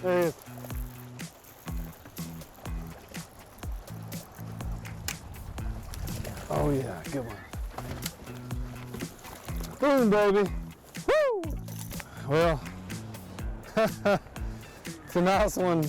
There he is. Oh yeah, good one. Boom, baby. Woo! Well, it's a nice one.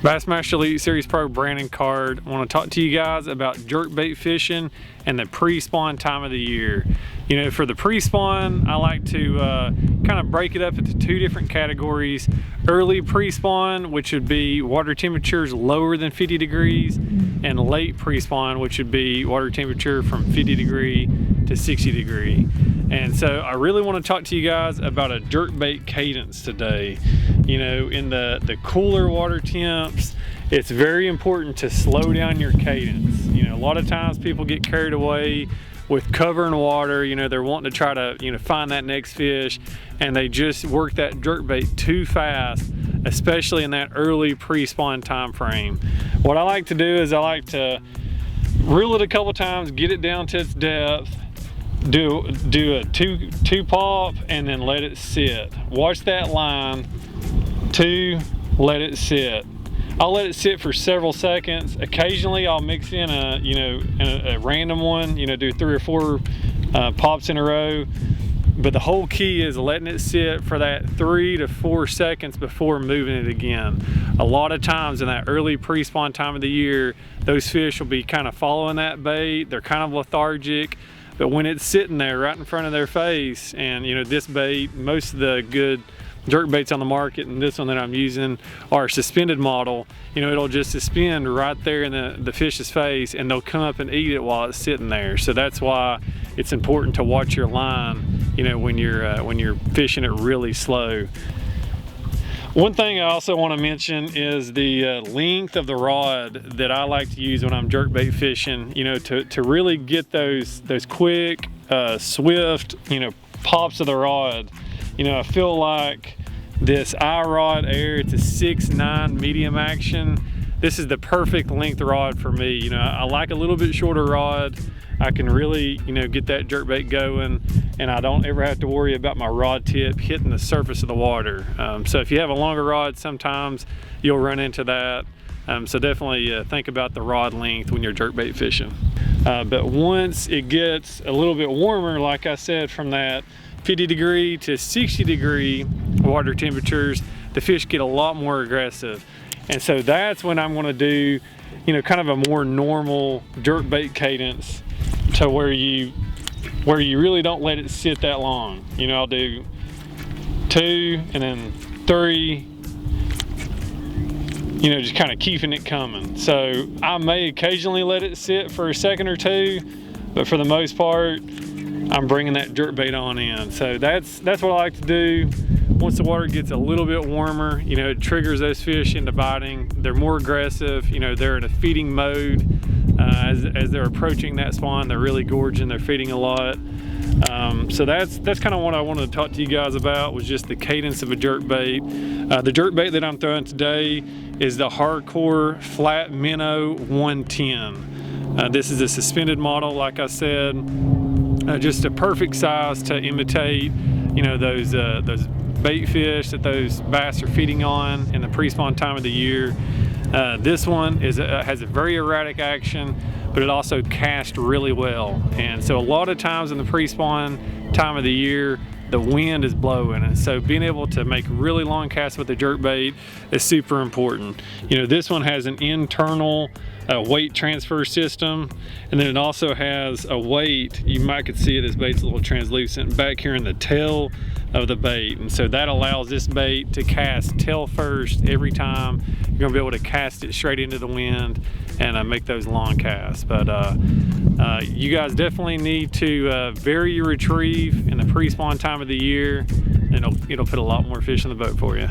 Bassmaster Elite Series Pro Brandon Card. I want to talk to you guys about jerkbait fishing and the pre-spawn time of the year. You know, for the pre-spawn, I like to kind of break it up into two different categories. Early pre-spawn, which would be water temperatures lower than 50 degrees, and late pre-spawn, which would be water temperature from 50 degree to 60 degree. And so I really want to talk to you guys about a jerkbait cadence today. You know, in the cooler water temps, it's very important to slow down your cadence. You know, a lot of times people get carried away with covering water. You know, they're wanting to try to, you know, find that next fish, and they just work that jerkbait too fast, especially in that early pre-spawn time frame. What I like to do is I like to reel it a couple times, get it down to its depth, do a two pop, and then let it sit. Watch that line. Two, let it sit. I'll let it sit for several seconds. Occasionally I'll mix in a random one, you know, do 3 or 4 pops in a row. But the whole key is letting it sit for that 3 to 4 seconds before moving it again. A lot of times in that early pre-spawn time of the year, those fish will be kind of following that bait. They're kind of lethargic. But when it's sitting there right in front of their face, and you know, this bait, most of the good jerk baits on the market, and this one that I'm using are suspended model. You know, it'll just suspend right there in the fish's face, and they'll come up and eat it while it's sitting there. So that's why it's important to watch your line, you know, when you're fishing it really slow. One thing I also want to mention is the length of the rod that I like to use when I'm jerkbait fishing, you know, to really get those quick, swift, you know, pops of the rod. You know, I feel like this iRod Air, it's a 6'9" medium action. This is the perfect length rod for me. You know, I like a little bit shorter rod. I can really, you know, get that jerkbait going, and I don't ever have to worry about my rod tip hitting the surface of the water. So if you have a longer rod, sometimes you'll run into that. So definitely think about the rod length when you're jerkbait fishing. But once it gets a little bit warmer, like I said, from that 50 degree to 60 degree water temperatures, the fish get a lot more aggressive. And so that's when I'm gonna do, you know, kind of a more normal jerkbait cadence, to where you really don't let it sit that long. You know, I'll do 2 and then 3, you know, just kind of keeping it coming. So I may occasionally let it sit for a second or 2, but for the most part, I'm bringing that jerkbait on in. So that's what I like to do. Once the water gets a little bit warmer, you know, it triggers those fish into biting. They're more aggressive. You know, they're in a feeding mode. As they're approaching that spawn, they're really gorging. They're feeding a lot. So that's kind of what I wanted to talk to you guys about, was just the cadence of a jerkbait. The jerkbait that I'm throwing today is the Hardcore Flat Minnow 110. This is a suspended model, like I said. Just a perfect size to imitate, you know, those bait fish that those bass are feeding on in the pre-spawn time of the year. This one has a very erratic action, but it also casts really well. And so a lot of times in the pre-spawn time of the year, the wind is blowing, and so being able to make really long casts with the jerkbait is super important. You know, this one has an internal weight transfer system, and then it also has a weight, you might could see it, this bait's a little translucent, back here in the tail of the bait, and so that allows this bait to cast tail first every time. You're gonna be able to cast it straight into the wind and make those long casts. But you guys definitely need to vary your retrieve in the pre-spawn time of the year, and it'll put a lot more fish in the boat for you.